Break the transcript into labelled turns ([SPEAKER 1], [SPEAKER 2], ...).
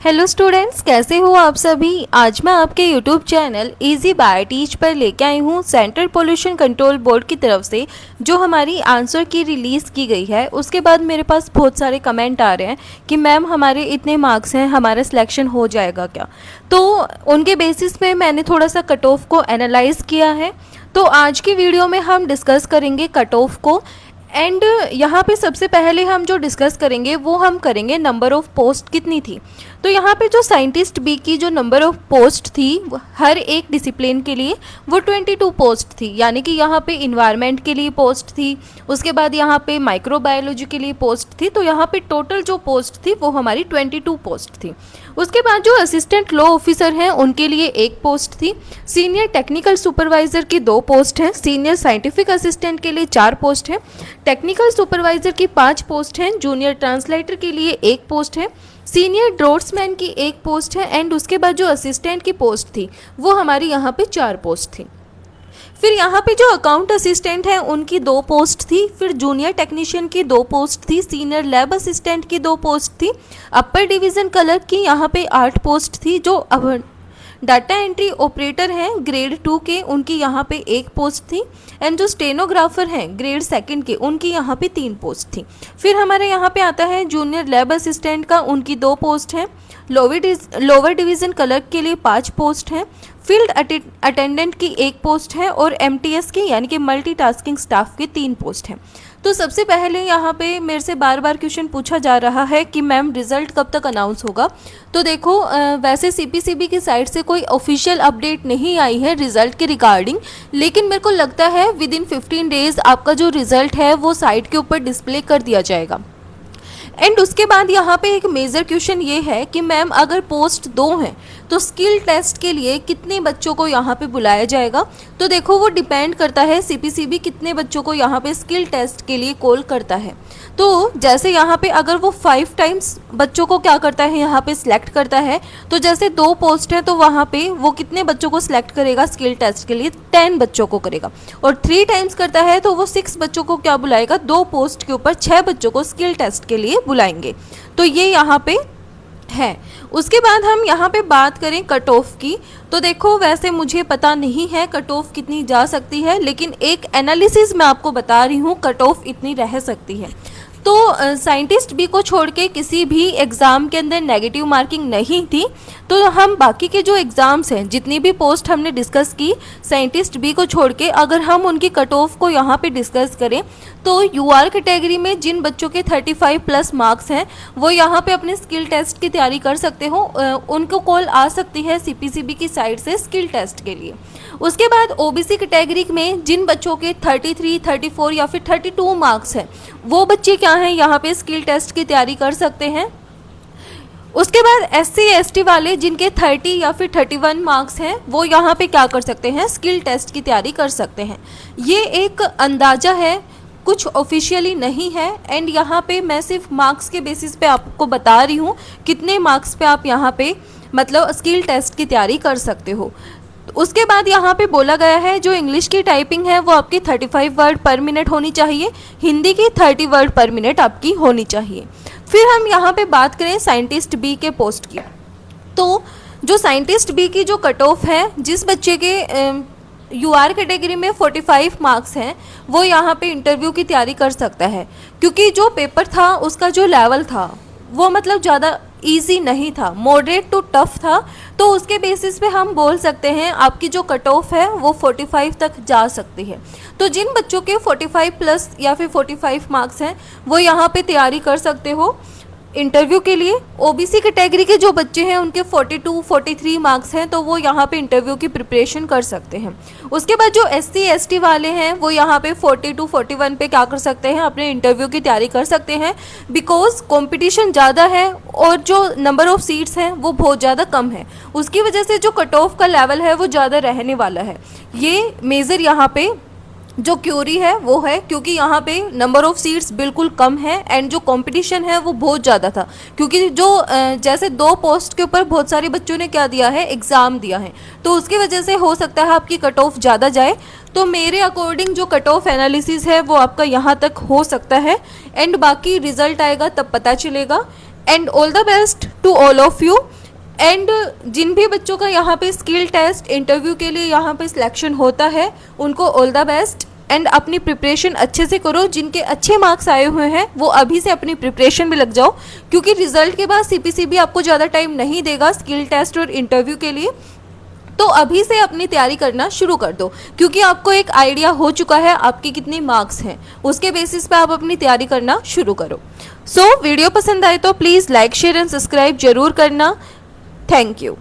[SPEAKER 1] Hello students, कैसे हो आप सभी। आज मैं आपके YouTube channel easy by teach पर लेके आई हूँ सेंट्रल पोल्यूशन कंट्रोल बोर्ड की तरफ से जो हमारी आंसर की रिलीज़ की गई है। उसके बाद मेरे पास बहुत सारे कमेंट आ रहे हैं कि मैम हमारे इतने मार्क्स हैं, हमारा सिलेक्शन हो जाएगा क्या। तो उनके बेसिस पे मैंने थोड़ा सा कट ऑफ को एनालाइज किया है। तो आज की वीडियो में हम डिस्कस करेंगे कट ऑफ को। एंड यहाँ पे सबसे पहले हम जो डिस्कस करेंगे वो हम करेंगे नंबर ऑफ़ पोस्ट कितनी थी। तो यहाँ पे जो साइंटिस्ट बी की जो नंबर ऑफ़ पोस्ट थी हर एक डिसिप्लिन के लिए वो 22 पोस्ट थी, यानी कि यहाँ पे इन्वायरमेंट के लिए पोस्ट थी, उसके बाद यहाँ पे माइक्रोबायोलॉजी के लिए पोस्ट थी। तो यहाँ पे टोटल जो पोस्ट थी वो हमारी 22 पोस्ट थी। उसके बाद जो असिस्टेंट लॉ ऑफिसर हैं उनके लिए एक पोस्ट थी, सीनियर टेक्निकल सुपरवाइज़र की 2 पोस्ट हैं, सीनियर साइंटिफिक असिस्टेंट के लिए 4 पोस्ट हैं, टेक्निकल सुपरवाइज़र की 5 पोस्ट हैं, जूनियर ट्रांसलेटर के लिए 1 पोस्ट है, सीनियर ड्रोट्समैन की 1 पोस्ट है। एंड उसके बाद जो असिस्टेंट की पोस्ट थी वो हमारी यहाँ पे 4 पोस्ट थी। फिर यहाँ पे जो अकाउंट असिस्टेंट हैं उनकी 2 पोस्ट थी, फिर जूनियर टेक्नीशियन की 2 पोस्ट थी, सीनियर लैब असिस्टेंट की 2 पोस्ट थी, अपर डिवीज़न क्लर्क की यहाँ पे 8 पोस्ट थी, जो अब डाटा एंट्री ऑपरेटर हैं ग्रेड 2 के उनकी यहाँ पे 1 पोस्ट थी, एंड जो स्टेनोग्राफर हैं ग्रेड 2 के उनकी यहाँ पे 3 पोस्ट थी। फिर हमारे यहाँ पे आता है जूनियर लैब असिस्टेंट का, उनकी 2 पोस्ट हैं, लोअर डिवीज़न क्लर्क के लिए 5 पोस्ट हैं, फील्ड अटेंडेंट की 1 पोस्ट है, और एमटीएस की यानी कि मल्टीटास्किंग स्टाफ की 3 पोस्ट हैं। तो सबसे पहले यहाँ पे मेरे से बार बार क्वेश्चन पूछा जा रहा है कि मैम रिज़ल्ट कब तक अनाउंस होगा। तो देखो वैसे सीपीसीबी की साइड से कोई ऑफिशियल अपडेट नहीं आई है रिज़ल्ट के रिगार्डिंग, लेकिन मेरे को लगता है विद इन 15 डेज़ आपका जो रिज़ल्ट है वो साइट के ऊपर डिस्प्ले कर दिया जाएगा। एंड उसके बाद यहाँ पे एक मेजर क्वेश्चन ये है कि मैम अगर पोस्ट 2 हैं तो स्किल टेस्ट के लिए कितने बच्चों को यहाँ पे बुलाया जाएगा। तो देखो वो डिपेंड करता है सीपीसीबी कितने बच्चों को यहाँ पे स्किल टेस्ट के लिए कॉल करता है। तो जैसे यहाँ पे अगर वो 5 टाइम्स बच्चों को क्या करता है यहाँ पे सिलेक्ट करता है, तो जैसे 2 पोस्ट है तो वहाँ पे वो कितने बच्चों को सिलेक्ट करेगा स्किल टेस्ट के लिए, 10 बच्चों को करेगा। और 3 टाइम्स करता है तो वो 6 बच्चों को क्या बुलाएगा, 2 पोस्ट के ऊपर 6 बच्चों को स्किल टेस्ट के लिए बुलाएंगे। तो ये यहाँ पे है। उसके बाद हम यहाँ पे बात करें कट ऑफ की, तो देखो वैसे मुझे पता नहीं है कट ऑफ कितनी जा सकती है, लेकिन एक एनालिसिस मैं आपको बता रही हूँ कट ऑफ इतनी रह सकती है। तो साइंटिस्ट बी को छोड़ के किसी भी एग्ज़ाम के अंदर नेगेटिव मार्किंग नहीं थी। तो हम बाकी के जो एग्ज़ाम्स हैं जितनी भी पोस्ट हमने डिस्कस की साइंटिस्ट बी को छोड़ के, अगर हम उनकी कट ऑफ को यहाँ पे डिस्कस करें तो यूआर कैटेगरी में जिन बच्चों के 35 प्लस मार्क्स हैं वो यहाँ पे अपने स्किल टेस्ट की तैयारी कर सकते हो, उनको कॉल आ सकती है सीपीसीबी की साइड से स्किल टेस्ट के लिए। उसके बाद ओबीसी कैटेगरी में जिन बच्चों के 33, 34 या फिर 32 मार्क्स हैं वो बच्चे क्या हैं यहाँ पे स्किल टेस्ट की तैयारी कर सकते हैं। उसके बाद एससी एसटी वाले जिनके 30 या फिर 31 मार्क्स हैं वो यहाँ पे क्या कर सकते हैं, स्किल टेस्ट की तैयारी कर सकते हैं। ये एक अंदाज़ा है, कुछ ऑफिशियली नहीं है। एंड यहाँ पे मैं सिर्फ मार्क्स के बेसिस पे आपको बता रही हूँ कितने मार्क्स पे आप यहाँ पे मतलब स्किल टेस्ट की तैयारी कर सकते हो। उसके बाद यहाँ पे बोला गया है जो इंग्लिश की टाइपिंग है वो आपकी 35 वर्ड पर मिनट होनी चाहिए, हिंदी की 30 वर्ड पर मिनट आपकी होनी चाहिए। फिर हम यहाँ पे बात करें साइंटिस्ट बी के पोस्ट की, तो जो साइंटिस्ट बी की जो कट ऑफ है, जिस बच्चे के यूआर कैटेगरी में 45 मार्क्स हैं वो यहाँ पे इंटरव्यू की तैयारी कर सकता है, क्योंकि जो पेपर था उसका जो लेवल था वो मतलब ज़्यादा इजी नहीं था, मॉडरेट टू टफ था। तो उसके बेसिस पे हम बोल सकते हैं आपकी जो कट ऑफ है वो 45 तक जा सकती है। तो जिन बच्चों के 45 प्लस या फिर 45 मार्क्स हैं वो यहाँ पे तैयारी कर सकते हो इंटरव्यू के लिए। ओबीसी कैटेगरी के जो बच्चे हैं उनके 42, 43 मार्क्स हैं तो वो यहाँ पे इंटरव्यू की प्रिपरेशन कर सकते हैं। उसके बाद जो एससी एसटी वाले हैं वो यहाँ पे 42, 41 पे क्या कर सकते हैं, अपने इंटरव्यू की तैयारी कर सकते हैं, बिकॉज कंपटीशन ज़्यादा है और जो नंबर ऑफ़ सीट्स हैं वो बहुत ज़्यादा कम है, उसकी वजह से जो कट ऑफ का लेवल है वो ज़्यादा रहने वाला है। ये मेजर यहाँ पे जो क्यूरी है वो है, क्योंकि यहाँ पे नंबर ऑफ़ सीट्स बिल्कुल कम है एंड जो कंपटीशन है वो बहुत ज़्यादा था, क्योंकि जो जैसे 2 पोस्ट के ऊपर बहुत सारे बच्चों ने क्या दिया है, एग्ज़ाम दिया है, तो उसकी वजह से हो सकता है आपकी कट ऑफ ज़्यादा जाए। तो मेरे अकॉर्डिंग जो कट ऑफ एनालिसिस है वो आपका यहाँ तक हो सकता है, एंड बाकी रिजल्ट आएगा तब पता चलेगा। And all the best to all of you. And जिन भी बच्चों का यहाँ पे स्किल टेस्ट इंटरव्यू के लिए यहाँ पे सिलेक्शन होता है उनको ऑल द बेस्ट। एंड अपनी प्रिपरेशन अच्छे से करो, जिनके अच्छे मार्क्स आए हुए हैं वो अभी से अपनी प्रिपरेशन में लग जाओ, क्योंकि रिजल्ट के बाद सीपीसीबी आपको ज़्यादा टाइम नहीं देगा स्किल टेस्ट और इंटरव्यू के लिए। तो अभी से अपनी तैयारी करना शुरू कर दो, क्योंकि आपको एक आइडिया हो चुका है आपके कितने मार्क्स हैं, उसके बेसिस पे आप अपनी तैयारी करना शुरू करो। वीडियो पसंद आए तो please like share and subscribe जरूर करना। Thank you.